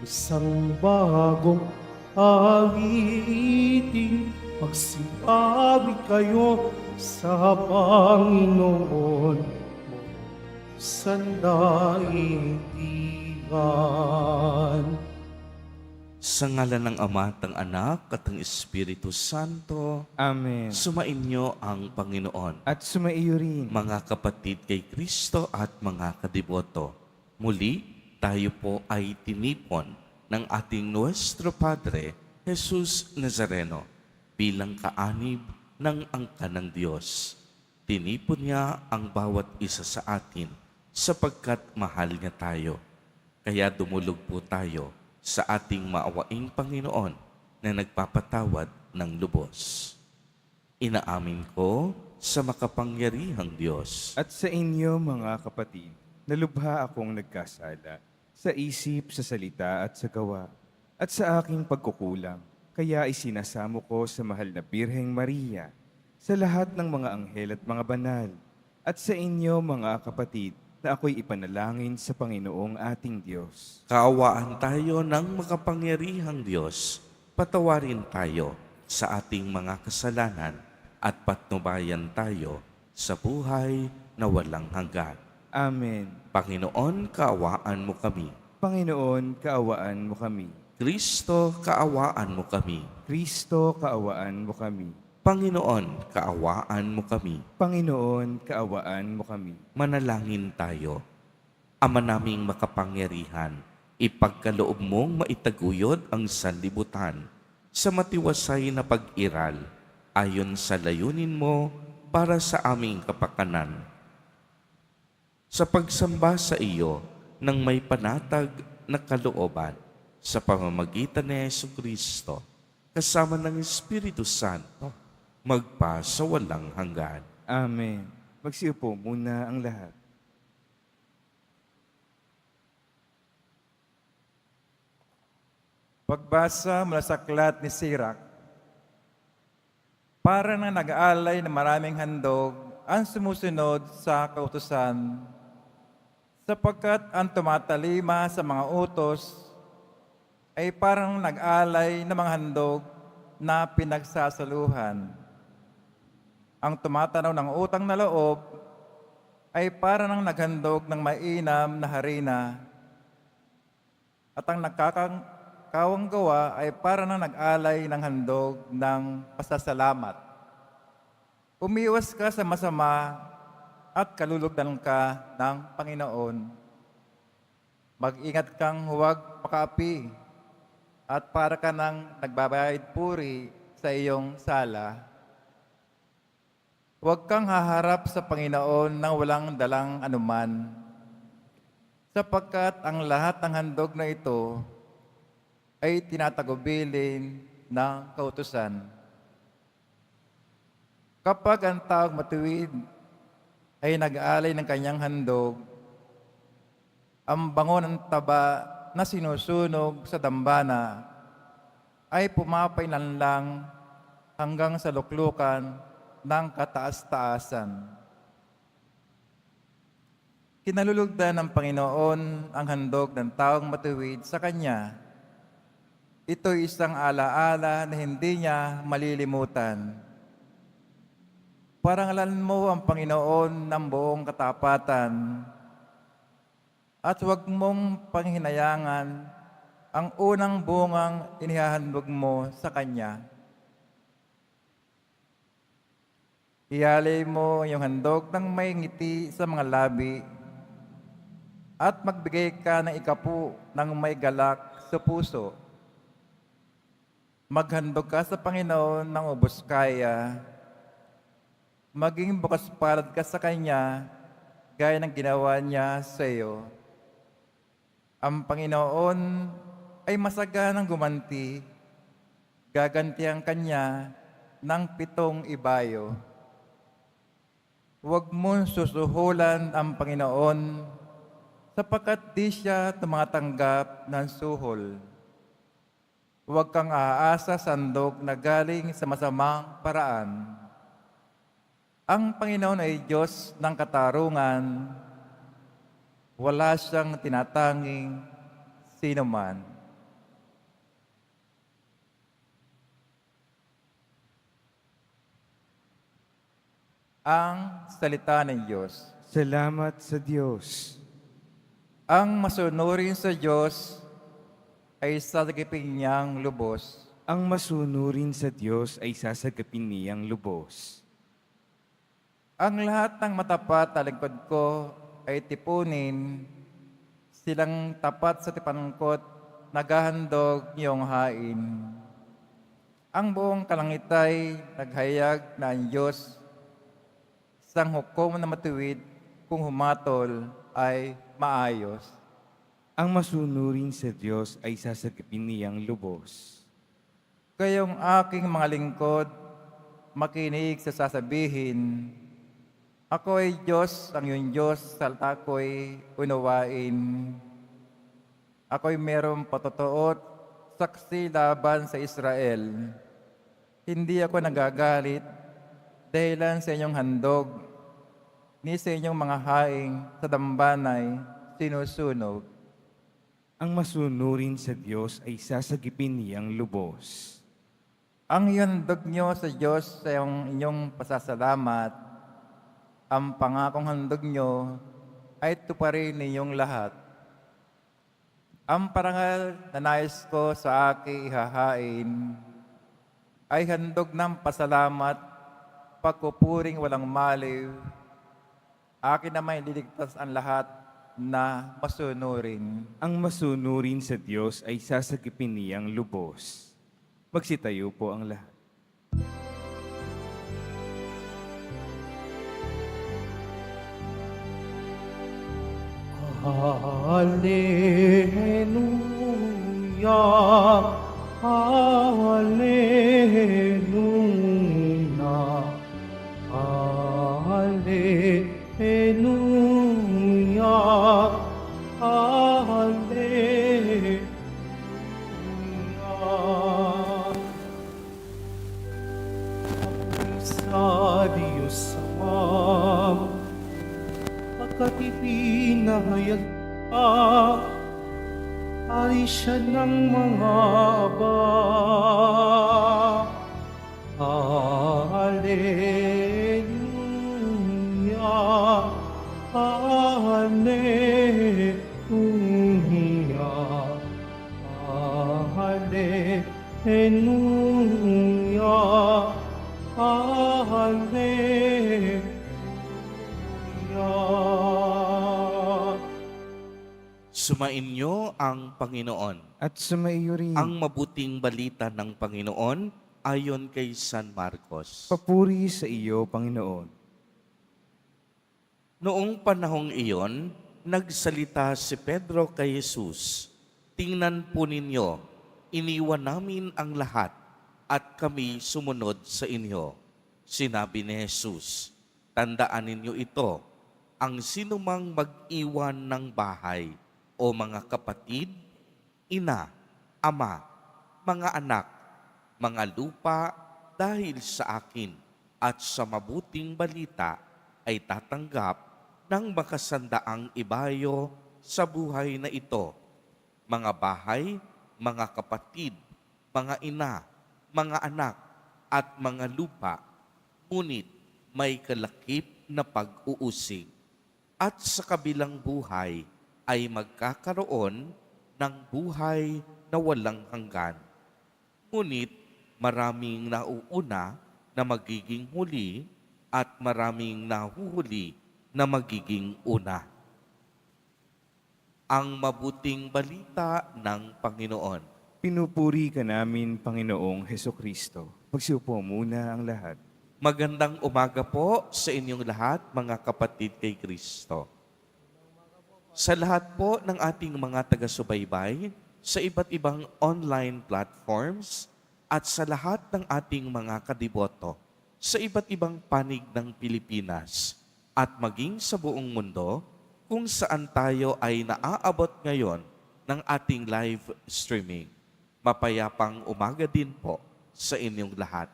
Isang bagong awiting magsimbawi kayo sa Panginoon sa daigdigan. Sa ngalan ng Ama at ng Anak at ng Espiritu Santo, Amen. sumainyo ang Panginoon. At sumaiyo rin. Mga kapatid kay Kristo at mga kadiboto, muli tayo po ay tinipon ng ating Nuestro Padre, Jesus Nazareno, bilang kaanib ng angka ng Diyos. Tinipon niya ang bawat isa sa atin sapagkat mahal niya tayo. Kaya dumulog po tayo sa ating maawaing Panginoon na nagpapatawad ng lubos. Inaamin ko sa makapangyarihang Diyos At sa inyo, mga kapatid, nalubha akong nagkasala sa isip, sa salita at sa gawa, at sa aking pagkukulang. Kaya isinasamo ko sa mahal na Birheng Maria, sa lahat ng mga anghel at mga banal, at sa inyo, mga kapatid, na ako'y ipanalangin sa Panginoong ating Diyos. Kaawaan tayo ng makapangyarihang Diyos. Patawarin tayo sa ating mga kasalanan at patnubayan tayo sa buhay na walang hanggan. Amen. Panginoon, kaawaan mo kami. Panginoon, kaawaan mo kami. Kristo, kaawaan mo kami. Kristo, kaawaan mo kami. Panginoon, kaawaan mo kami. Panginoon, kaawaan mo kami. Manalangin tayo. Ama naming makapangyarihan, ipagkaloob mong maitaguyod ang sanlibutan sa matiwasay na pag-iral ayon sa layunin mo para sa aming kapakanan. Sa pagsamba sa iyo ng may panatag na kalooban sa pamamagitan ni Jesucristo, kasama ng Espiritu Santo, magpa sa walang hanggan. Amen. Magsiupo muna ang lahat. Pagbasa mula sa aklat ni Sirach, para na nag-aalay na maraming handog ang sumusunod sa kautusan, sapagkat ang tumatalima sa mga utos ay parang nag-alay ng mga handog na pinagsasaluhan. Ang tumatanaw ng utang na loob ay para ng naghandog ng mainam na harina, at ang nagkakawang gawa ay para ng nag-alay ng handog ng pasasalamat. Umiwas ka sa masama at kalulugdan ka ng Panginoon. Mag-ingat kang huwag pakaapi at para ka nang nagbabayad puri sa iyong sala. Huwag kang haharap sa Panginoon nang walang dalang anuman, sapagkat ang lahat ng handog na ito ay tinatagubilin ng kautusan. Kapag ang taong matuwid ay nag-aalay ng kanyang handog, ang bango ng taba na sinusunog sa dambana ay pumapailanlang hanggang sa luklukan ng kataas-taasan. Kinalulugdan ng Panginoon ang handog ng taong matuwid sa Kanya. Ito'y isang alaala na hindi niya malilimutan. Parangalan mo ang Panginoon ng buong katapatan at huwag mong panghinayangan ang unang bungang inihahandog mo sa Kanya. Ialay mo yung handog ng may ngiti sa mga labi at magbigay ka ng ikapu ng may galak sa puso. Maghandog ka sa Panginoon ng ubos kaya, maging bukas palad ka sa Kanya gaya ng ginawa niya sa iyo. Ang Panginoon ay masaganang gumanti, gagantihan Kanya ng 7 ibayo. Huwag mong susuhulan ang Panginoon sapagkat di siya tumatanggap ng suhol. Huwag kang aasa sa handog na galing sa masamang paraan. Ang Panginoon ay Diyos ng katarungan. Wala siyang tinatanging sino man. ang salita ng Diyos. Salamat sa Diyos. Ang masunurin sa Diyos ay sasagipin niyang lubos. Ang masunurin sa Diyos ay sasagapin niyang lubos. Ang lahat ng matapat na lingkod ko ay tipunin, silang tapat sa tipangkot, naghahandog niyong hain. Ang buong kalangit ay naghayag na ang Diyos, isang hukom na matuwid kung humatol ay maayos. Ang masunurin sa Diyos ay sasagapin niyang lubos. Kayong aking mga lingkod, makinig sa sasabihin, ako ay Diyos, ang iyong Diyos, salita ko'y unawain. Ako'y merong patotoot, saksi laban sa Israel. Hindi ako nagagalit dahilan sa inyong handog, ni sa inyong mga haing sa dambanay sinusunog. Ang masunurin sa Diyos ay sasagipin niyang lubos. Ang handog niyo sa Diyos sa inyong pasasalamat, ang pangakong handog niyo ay tuparin ninyong lahat. Ang parangal na nais ko sa aking ihahain ay handog ng pasalamat, pagpupuring walang maliw. Akin naman ililigtas ang lahat na masunurin. Ang masunurin sa Diyos ay sasagipin niyang lubos. Magsitayo po ang lahat. Hallelujah, Hallelujah, Hallelujah, Hallelujah. Sa Diyos Ama, pagkat ipinahayag ka, ay siya ng mga aba. Hallelujah, Hallelujah, Hallelujah, Hallelujah. Sumainyo ang Panginoon. At sumaiyo rin. Ang mabuting balita ng Panginoon ayon kay San Marcos. Papuri sa iyo, Panginoon. Noong panahong iyon, nagsalita si Pedro kay Jesus, "Tingnan po ninyo, iniwan namin ang lahat at kami sumunod sa inyo." Sinabi ni Jesus, "Tandaan ninyo ito, ang sinumang mag-iwan ng bahay o mga kapatid, ina, ama, mga anak, mga lupa dahil sa akin at sa mabuting balita ay tatanggap ng makasandaang ibayo sa buhay na ito. Mga bahay, mga kapatid, mga ina, mga anak, at mga lupa, ngunit may kalakip na pag-uusig. At sa kabilang buhay ay magkakaroon ng buhay na walang hanggan. Ngunit maraming nauuna na magiging huli at maraming nahuhuli na magiging una." Ang mabuting balita ng Panginoon. Pinupuri ka namin, Panginoong Hesukristo. Magsiupo muna ang lahat. Magandang umaga po sa inyong lahat, mga kapatid kay Kristo. Sa lahat po ng ating mga taga-subaybay, sa iba't ibang online platforms, at sa lahat ng ating mga kadiboto, sa iba't ibang panig ng Pilipinas, at maging sa buong mundo, kung saan tayo ay naaabot ngayon ng ating live streaming. Mapayapang umaga din po sa inyong lahat.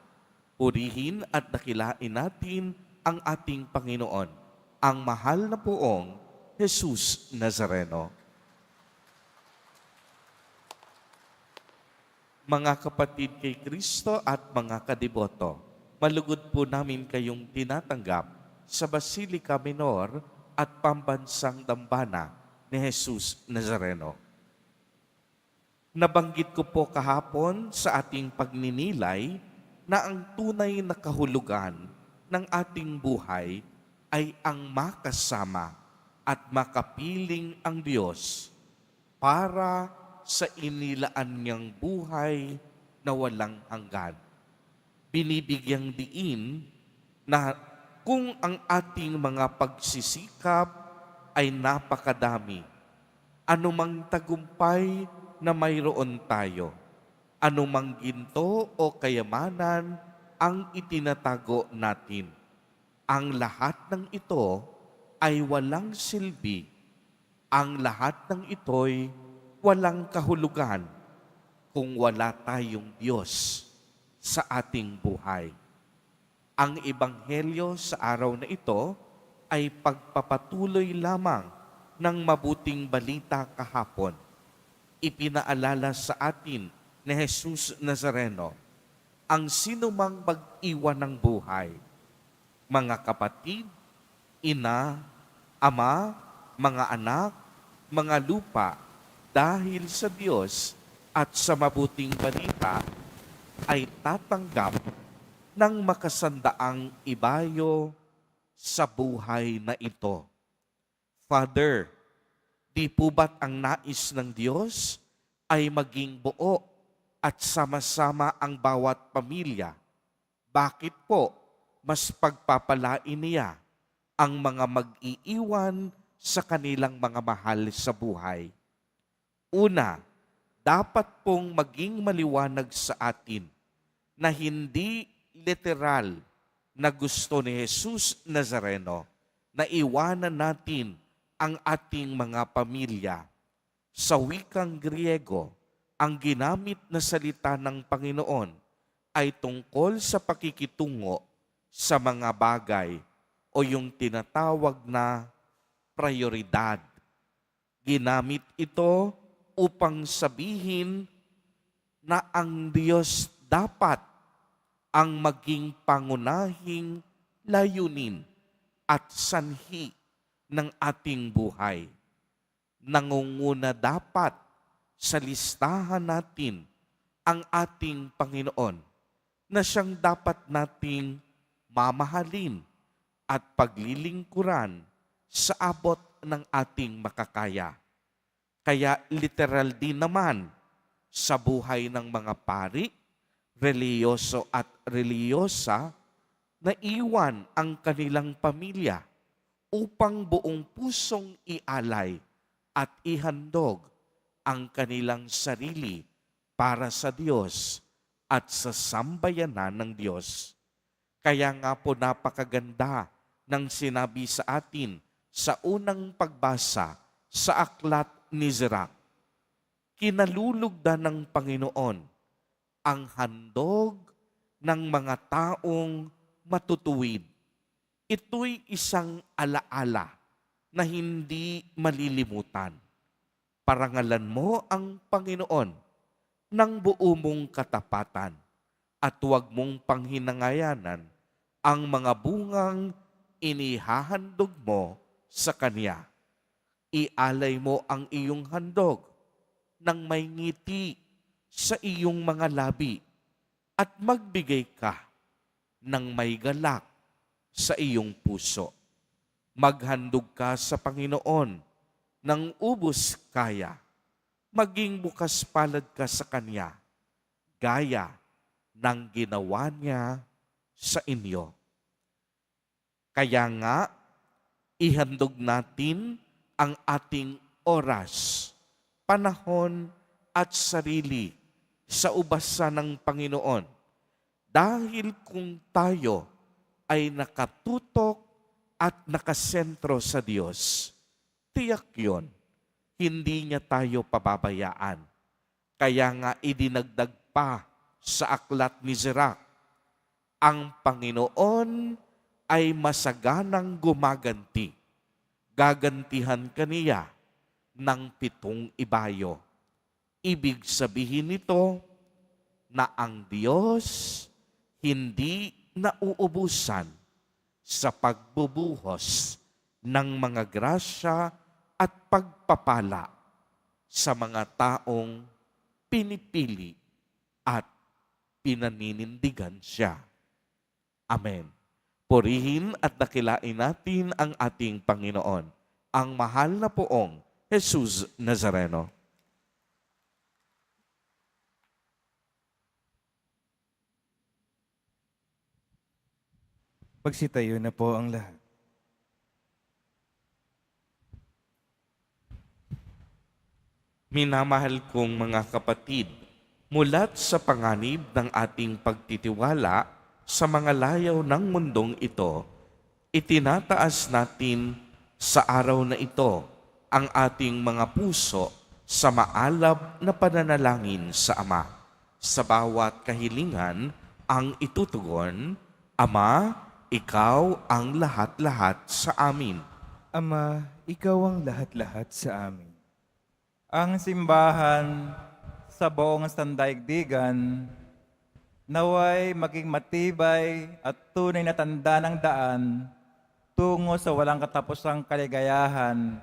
Purihin at dakilain natin ang ating Panginoon, ang mahal na poong Jesus Nazareno. Mga kapatid kay Kristo at mga kadiboto, malugod po namin kayong tinatanggap sa Basilica Minor at Pambansang Dambana ni Jesus Nazareno. Nabanggit ko po kahapon sa ating pagninilay na ang tunay na kahulugan ng ating buhay ay ang makasama at makapiling ang Diyos para sa inilaan niyang buhay na walang hanggan. Binibigyang diin na kung ang ating mga pagsisikap ay napakadami, anumang tagumpay na mayroon tayo, anumang ginto o kayamanan ang itinatago natin, ang lahat ng ito ay walang silbi. Ang lahat ng ito'y walang kahulugan kung wala tayong Diyos sa ating buhay. Ang ebanghelyo sa araw na ito ay pagpapatuloy lamang ng mabuting balita kahapon. Ipinaalala sa atin ni Jesus Nazareno ang sinumang mag-iwan ng buhay, mga kapatid, ina, ama, mga anak, mga lupa, dahil sa Diyos at sa mabuting balita, ay tatanggap ng makasandaang ibayo sa buhay na ito. Father, di po ba't ang nais ng Diyos ay maging buo at sama-sama ang bawat pamilya? Bakit po mas pagpapalain niya ang mga mag-iiwan sa kanilang mga mahal sa buhay? Una, dapat pong maging maliwanag sa atin na hindi literal na gusto ni Jesus Nazareno na iwanan natin ang ating mga pamilya. Sa wikang Griego, ang ginamit na salita ng Panginoon ay tungkol sa pakikitungo sa mga bagay o yung tinatawag na prioridad. Ginamit ito upang sabihin na ang Diyos dapat ang maging pangunahing layunin at sanhi ng ating buhay. Nangunguna dapat sa listahan natin ang ating Panginoon na siyang dapat nating mamahalin at paglilingkuran sa abot ng ating makakaya. Kaya literal din naman sa buhay ng mga pari, reliyoso at reliyosa na iwan ang kanilang pamilya upang buong pusong ialay at ihandog ang kanilang sarili para sa Diyos at sa sambayanan ng Diyos. Kaya nga po napakaganda ng sinabi sa atin sa unang pagbasa sa aklat ni Sirach. Kinalulugdan ng Panginoon ang handog ng mga taong matutuwid. Ito'y isang alaala na hindi malilimutan. Parangalan mo ang Panginoon ng buo mong katapatan at huwag mong panghinangayanan ang mga bungang inihahandog mo sa Kanya. Ialay mo ang iyong handog ng may ngiti sa iyong mga labi at magbigay ka ng may galak sa iyong puso. Maghandog ka sa Panginoon ng ubos kaya. Maging bukas palad ka sa Kanya, gaya ng ginawa niya sa inyo. Kaya nga, ihandog natin ang ating oras, panahon at sarili sa ubasan ng Panginoon. Dahil kung tayo ay nakatutok at nakasentro sa Diyos, tiyak yun, hindi niya tayo pababayaan. Kaya nga idinagdag pa sa aklat ni Sirach, ang Panginoon ay masaganang gumaganti. Gagantihan kaniya ng 7 ibayo. Ibig sabihin nito na ang Diyos hindi nauubusan sa pagbubuhos ng mga grasya at pagpapala sa mga taong pinipili at pinaninindigan siya. Amen. Purihin at dakilain natin ang ating Panginoon, ang mahal na poong Jesus Nazareno. Magsitayo na po ang lahat. Minamahal kong mga kapatid, mulat sa panganib ng ating pagtitiwala sa mga layaw ng mundong ito, itinataas natin sa araw na ito ang ating mga puso sa maalab na pananalangin sa Ama. Sa bawat kahilingan ang itutugon, Ama, Ikaw ang lahat-lahat sa amin. Ama, Ikaw ang lahat-lahat sa amin. Ang simbahan sa buong sandaigdigan naway maging matibay at tunay na tanda ng daan tungo sa walang katapusang kaligayahan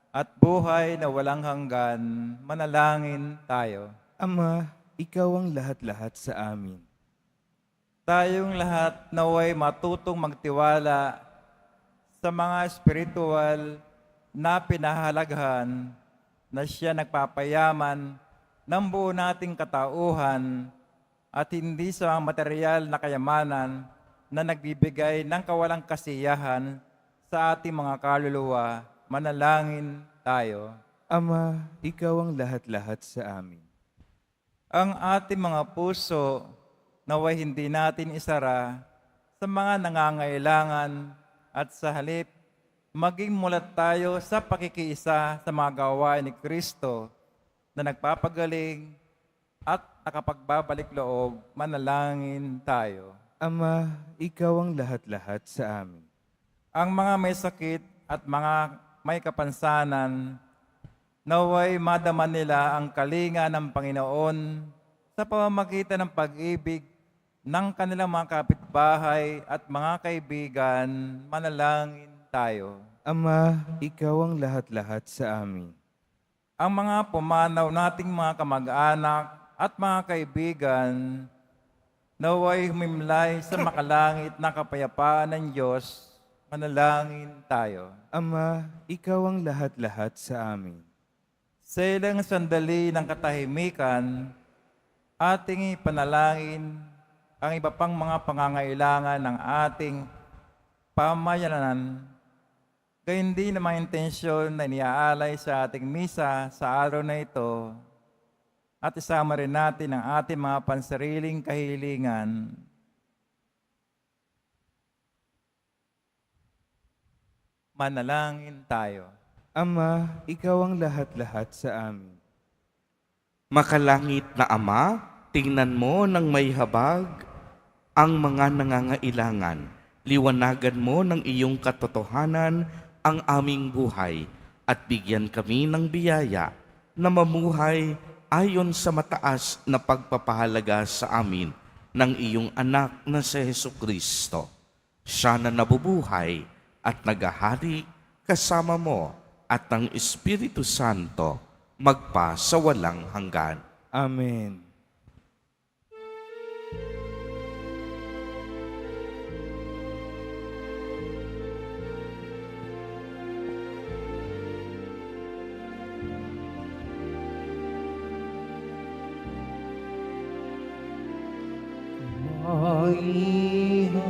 at buhay na walang hanggan. Manalangin tayo. Ama, Ikaw ang lahat-lahat sa amin. Tayong lahat naway matutong magtiwala sa mga espiritual na pinahalaghan na siya nagpapayaman ng buo nating katauhan at hindi sa mga material na kayamanan na nagbibigay ng kawalang kasiyahan sa ating mga kaluluwa. Manalangin tayo. Ama, Ikaw ang lahat-lahat sa amin. Ang ating mga puso naway hindi natin isara sa mga nangangailangan at sa halip maging mulat tayo sa pakikiisa sa mga gawain ni Kristo na nagpapagaling at nakapagbabalik loob. Manalangin tayo. Ama, Ikaw ang lahat-lahat sa amin. Ang mga may sakit at mga may kapansanan, naway madama nila ang kalinga ng Panginoon sa pamamagitan ng pag-ibig ng kanilang mga kapitbahay at mga kaibigan. Manalangin tayo. Ama, Ikaw ang lahat-lahat sa amin. Ang mga pumanaw nating mga kamag-anak at mga kaibigan, naway humimlay sa makalangit na kapayapaan ng Diyos. Manalangin tayo. Ama, Ikaw ang lahat-lahat sa amin. Sa ilang sandali ng katahimikan, ating ipanalangin ang iba pang mga pangangailangan ng ating pamayanan. Kaya hindi naman intensyon na iniaalay sa ating misa sa araw na ito at isama rin natin ang ating mga pansariling kahilingan. Manalangin tayo. Ama, Ikaw ang lahat-lahat sa amin. Makalangit na Ama, tingnan mo ng may habag ang mga nangangailangan. Liwanagan mo ng iyong katotohanan ang aming buhay at bigyan kami ng biyaya na mamuhay ayon sa mataas na pagpapahalaga sa amin ng iyong anak na si Jesucristo. Siya na nabubuhay at naghahari kasama mo at ng Espiritu Santo magpa sa walang hanggan. Amen. Maihan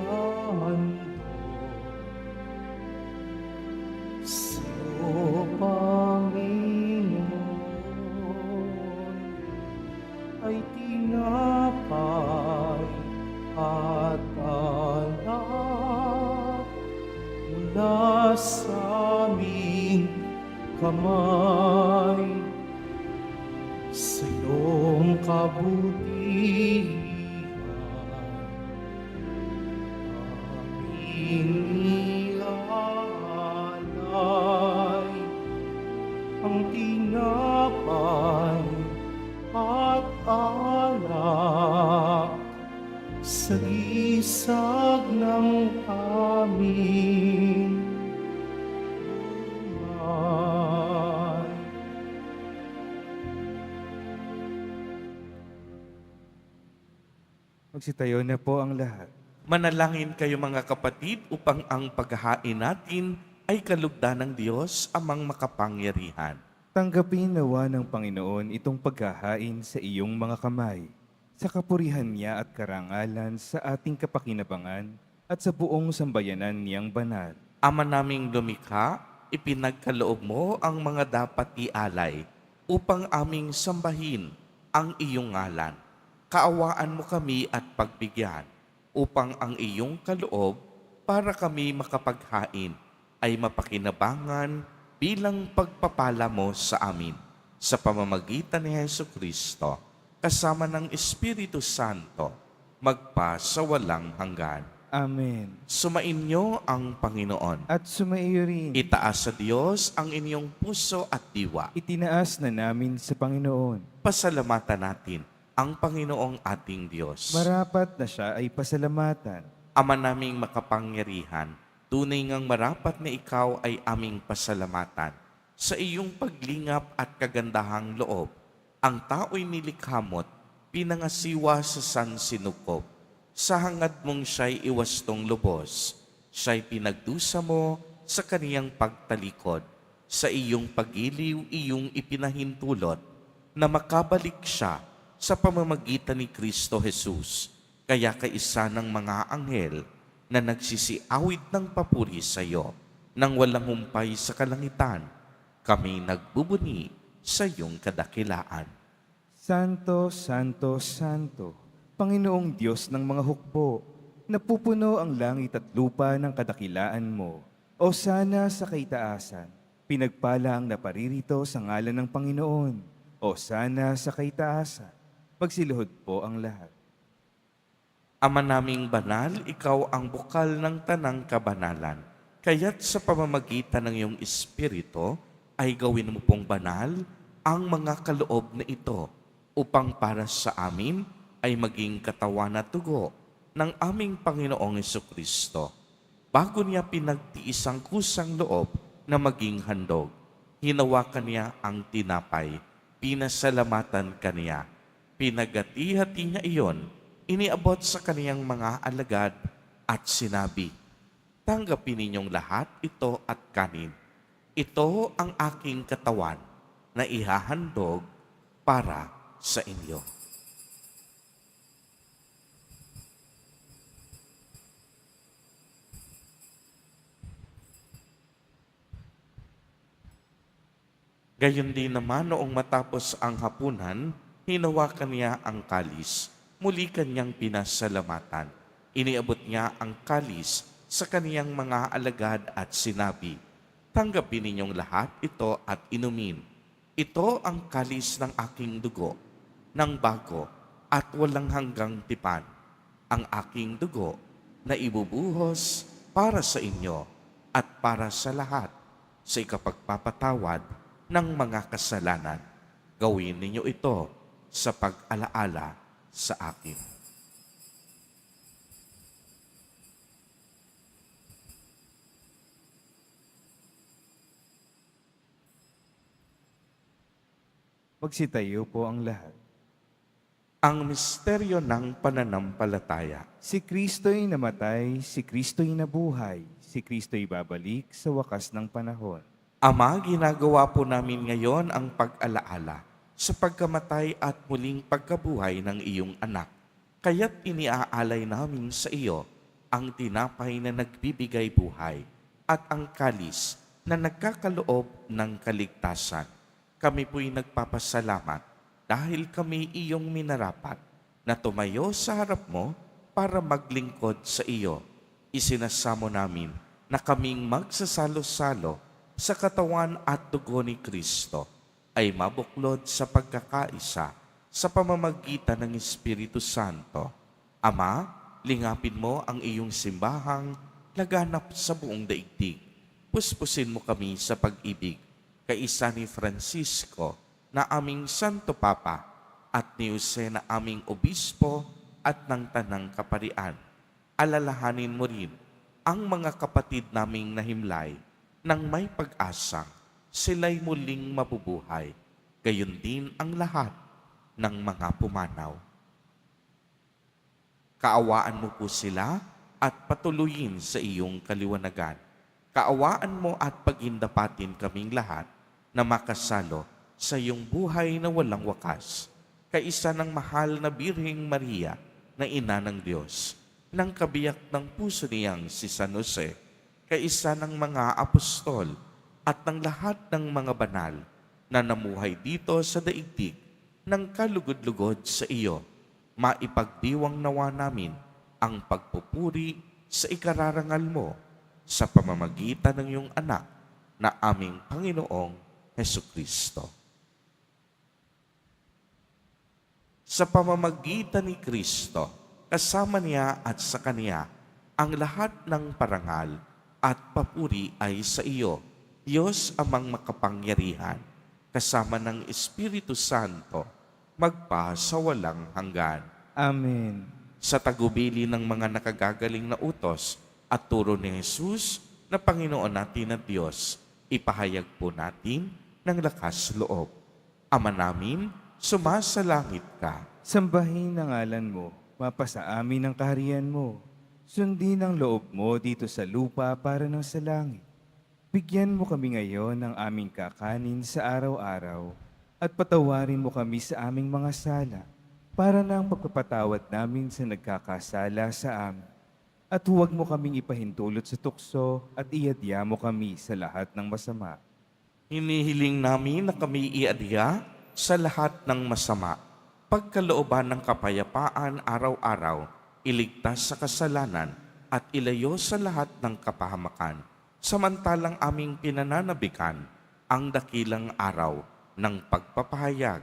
sa'yo, Panginoon, ay tinapay at alak mula sa aming kamay. Sa iyong kabutihan inialay ang tinapay at alak Sagisag ng aming buhay. Magsitayo na po ang lahat. Manalangin kayo mga kapatid upang ang paghahain natin ay kalugdan ng Diyos amang makapangyarihan. Tanggapin nawa ng Panginoon itong paghahain sa iyong mga kamay, sa kapurihan niya at karangalan sa ating kapakinabangan at sa buong sambayanan niyang banal. Ama naming lumikha, ipinagkaloob mo ang mga dapat ialay upang aming sambahin ang iyong ngalan. Kaawaan mo kami at pagbigyan upang ang iyong kaloob para kami makapaghain ay mapakinabangan bilang pagpapala mo sa amin sa pamamagitan ni Jesucristo kasama ng Espiritu Santo magpa sa walang hanggan. Amen. Sumainyo ang Panginoon. At sumaiyo rin, Itaas sa Diyos ang inyong puso at diwa. itinaas na namin sa Panginoon. Pasalamatan natin ang Panginoong ating Diyos. Marapat na siya ay pasalamatan. Ama naming makapangyarihan, tunay ngang marapat na ikaw ay aming pasalamatan. Sa iyong paglingap at kagandahang loob, ang tao'y nilikhamot, pinangasiwa sa sansinukob. Sa hangad mong siya'y iwastong lubos, siya'y pinagdusa mo sa kaniyang pagtalikod. Sa iyong pagiliw, iyong ipinahintulot, na makabalik siya sa pamamagitan ni Kristo Jesus. Kaya kaisa ng mga anghel na nagsisiawit ng papuri sa iyo, nang walang humpay sa kalangitan, kami nagbubuni sa iyong kadakilaan. Santo, Santo, Santo, Panginoong Diyos ng mga hukbo, napupuno ang langit at lupa ng kadakilaan mo. O sana sa kaitaasan, pinagpala ang naparirito sa ngalan ng Panginoon. O sana sa kaitaasan, magsiluhod po ang lahat. Ama naming banal, ikaw ang bukal ng tanang kabanalan. Kaya't sa pamamagitan ng iyong Espiritu, ay gawin mo pong banal ang mga kaloob na ito upang para sa amin ay maging katawan at dugo ng aming Panginoong Jesucristo. Bago niya pinagtiis ang kusang loob na maging handog, hinawakan niya ang tinapay, pinasalamatan kaniya. Pinagati-hati niya iyon, iniabot sa kaniyang mga alagad at sinabi, "Tanggapin ninyong lahat ito at kanin. Ito ang aking katawan na ihahandog para sa inyo." Gayon din naman noong matapos ang hapunan, hinawakan niya ang kalis. Muli kanyang pinasalamatan. Iniabot niya ang kalis sa kaniyang mga alagad at sinabi, "Tanggapin ninyong lahat ito at inumin. Ito ang kalis ng aking dugo, ng bago at walang hanggang tipan. Ang aking dugo na ibubuhos para sa inyo at para sa lahat sa ikapagpapatawad ng mga kasalanan. Gawin ninyo ito sa pag-alaala sa akin." Magsitayo po ang lahat. Ang misteryo ng pananampalataya. Si Kristo'y namatay, si Kristo'y nabuhay, si Kristo'y babalik sa wakas ng panahon. Ama, ginagawa po namin ngayon ang pag-alaala sa pagkamatay at muling pagkabuhay ng iyong anak. Kaya't iniaalay namin sa iyo ang tinapay na nagbibigay buhay at ang kalis na nagkakaloob ng kaligtasan. Kami po'y nagpapasalamat dahil kami iyong minarapat na tumayo sa harap mo para maglingkod sa iyo. Isinasamo namin na kaming magsasalo-salo sa katawan at dugo ni Kristo ay mabuklod sa pagkakaisa sa pamamagitan ng Espiritu Santo. Ama, lingapin mo ang iyong simbahang laganap sa buong daigdig. Puspusin mo kami sa pag-ibig, kaisa ni Francisco na aming Santo Papa at ni Jose na aming Obispo at ng tanang kaparian. Alalahanin mo rin ang mga kapatid naming nahimlay nang may pag-asang sila'y muling mabubuhay. Gayon din ang lahat ng mga pumanaw. Kaawaan mo po sila at patuloyin sa iyong kaliwanagan. Kaawaan mo at pagindapatin kaming lahat na makasalo sa iyong buhay na walang wakas. Kaisa ng mahal na Birheng Maria na ina ng Diyos, ng kabiyak ng puso niyang si San Jose, kaisa ng mga apostol at ng lahat ng mga banal na namuhay dito sa daigdig ng kalugod-lugod sa iyo, maipagdiwang nawa namin ang pagpupuri sa ikararangal mo sa pamamagitan ng iyong anak na aming Panginoong Hesukristo. Sa pamamagitan ni Kristo, kasama niya at sa Kanya, ang lahat ng parangal at papuri ay sa iyo, Diyos amang makapangyarihan, kasama ng Espiritu Santo, magpa sa walang hanggan. Amen. Sa tagubili ng mga nakagagaling na utos at turo ni Jesus na Panginoon natin at Diyos, ipahayag po natin ng lakas loob. Ama namin, sumasalangit ka. Sambahin ang ngalan mo, mapasa amin ang kaharian mo. Sundin ang loob mo dito sa lupa para ng sa langit. Bigyan mo kami ngayon ng aming kakanin sa araw-araw at patawarin mo kami sa aming mga sala para ng pagpapatawad namin sa nagkakasala sa amin. At huwag mo kaming ipahintulot sa tukso at iadya mo kami sa lahat ng masama. Hinihiling namin na kami iadya sa lahat ng masama, pagkalooban ng kapayapaan araw-araw, iligtas sa kasalanan at ilayo sa lahat ng kapahamakan, samantalang aming pinananabikan ang dakilang araw ng pagpapahayag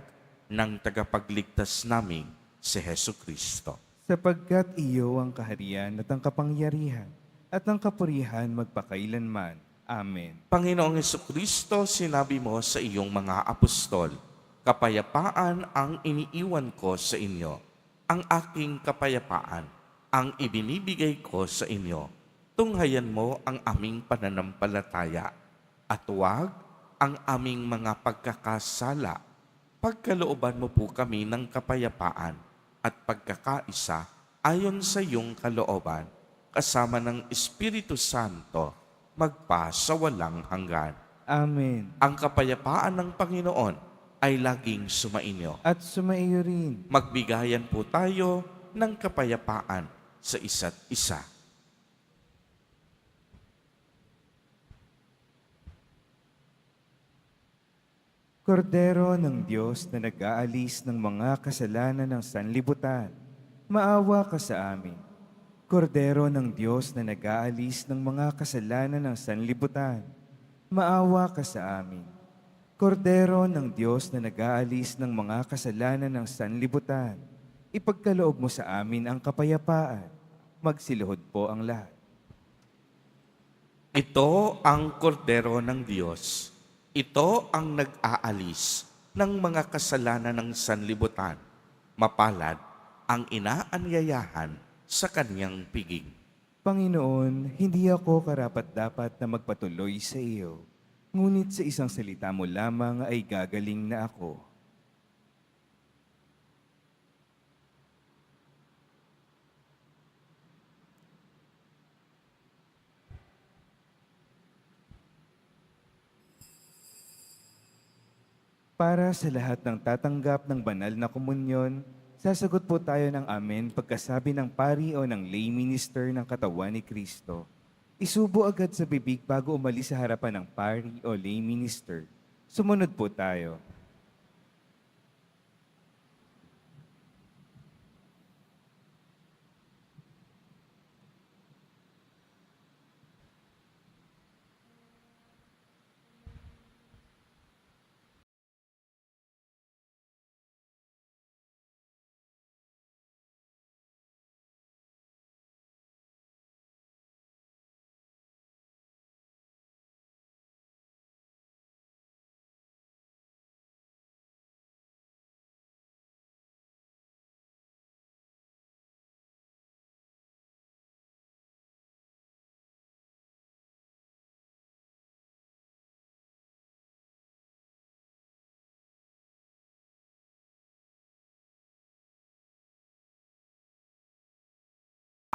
ng tagapagligtas naming si Hesukristo. Sapagkat iyo ang kaharian at ang kapangyarihan at ang kapurihan magpakailanman. Amen. Panginoong Hesukristo, sinabi mo sa iyong mga apostol, kapayapaan ang iniiwan ko sa inyo, ang aking kapayapaan ang ibinibigay ko sa inyo. Tunghayan mo ang aming pananampalataya at huwag ang aming mga pagkakasala. Pagkalooban mo po kami ng kapayapaan at pagkakaisa ayon sa iyong kalooban, kasama ng Espiritu Santo, magpa sa walang hanggan. Amen. Ang kapayapaan ng Panginoon ay laging sumainyo. At sumaiyo rin. Magbigayan po tayo ng kapayapaan sa isa't isa. Kordero ng Diyos na nag-aalis ng mga kasalanan ng sanlibutan, maawa ka sa amin. Kordero ng Diyos na nag-aalis ng mga kasalanan ng sanlibutan, maawa ka sa amin. Kordero ng Diyos na nag-aalis ng mga kasalanan ng sanlibutan, ipagkaloob mo sa amin ang kapayapaan. Magsiluhod po ang lahat. Ito ang kordero ng Diyos. Ito ang nag-aalis ng mga kasalanan ng sanlibutan. Mapalad ang inaanyayahan sa kanyang piging. Panginoon, hindi ako karapat-dapat na magpatuloy sa iyo, ngunit sa isang salita mo lamang ay gagaling na ako. Para sa lahat ng tatanggap ng banal na komunyon, sasagot po tayo ng amen pagkasabi ng pari o ng lay minister ng katawan ni Kristo. Isubo agad sa bibig bago umalis sa harapan ng pari o lay minister. Sumunod po tayo.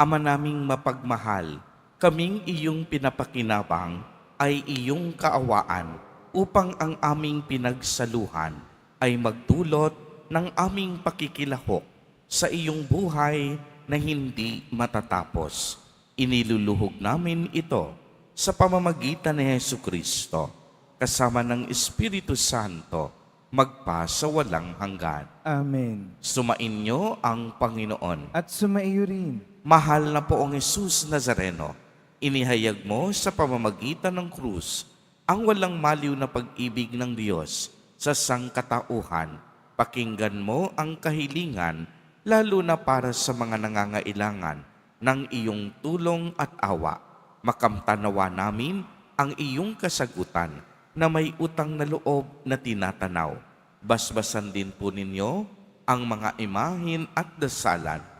Ama naming mapagmahal, kaming iyong pinapakinabang ay iyong kaawaan upang ang aming pinagsaluhan ay magdulot ng aming pakikilahok sa iyong buhay na hindi matatapos. Iniluluhog namin ito sa pamamagitan ni Jesucristo, kasama ng Espiritu Santo, magpa sa walang hanggan. Amen. Sumainyo ang Panginoon. At sumaiyo rin. Mahal na poong Jesus Nazareno, inihayag mo sa pamamagitan ng krus ang walang maliw na pag-ibig ng Diyos sa sangkatauhan. Pakinggan mo ang kahilingan, lalo na para sa mga nangangailangan ng iyong tulong at awa. Makamtanawa namin ang iyong kasagutan na may utang na loob na tinatanaw. Basbasan din po ninyo ang mga imahin at dasalan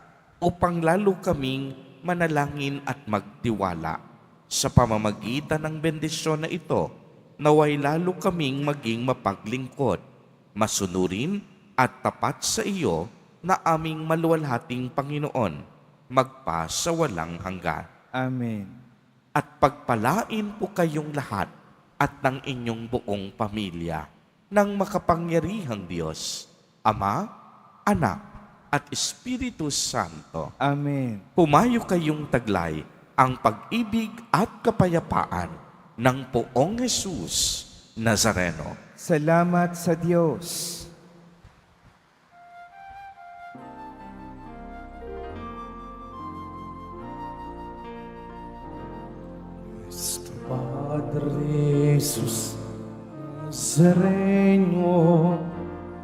upang lalo kaming manalangin at magtiwala. Sa pamamagitan ng bendisyon na ito, naway lalo kaming maging mapaglingkod, masunurin at tapat sa iyo na aming maluwalhating Panginoon, magpa sa walang hanggan. Amen. At pagpalain po kayong lahat at ng inyong buong pamilya ng makapangyarihang Diyos, Ama, Anak, at Espiritu Santo. Amen. Pumayo kayong taglay ang pag-ibig at kapayapaan ng poong Jesus Nazareno. Salamat sa Diyos. Padre Jesus Nazareno,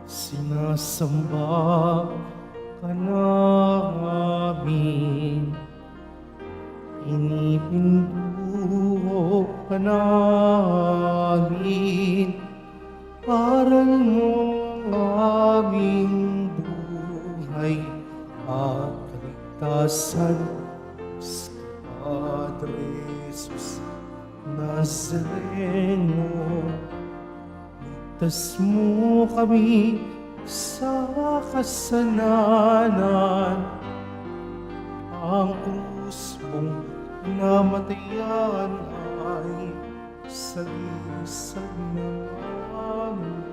sinasamba ka namin, inipintuho ka namin, aral mo ang aming buhay at kaligtasan. Padre Jesus Nazareno, ligtas mo kami sa kasalanan. Ang krus mong namatayan ay sagisag ng aming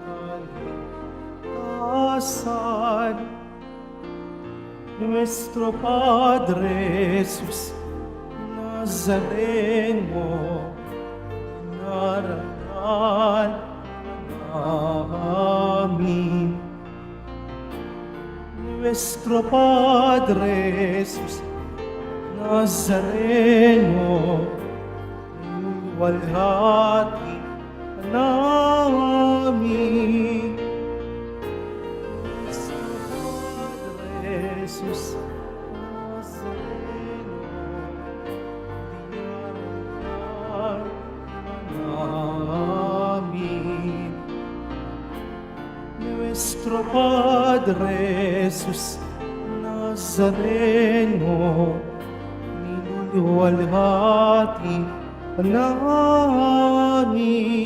kaligtasan. Nuestro Padre Jesus Nazareno, narangal namin. Nuestro Padre Jesus Nazareno, luwalhati namin. Nuestro Padre Jesus Nazareno, diyaran namin. Nuestro Padre Jesus Nazareno, niluluwalhati namin.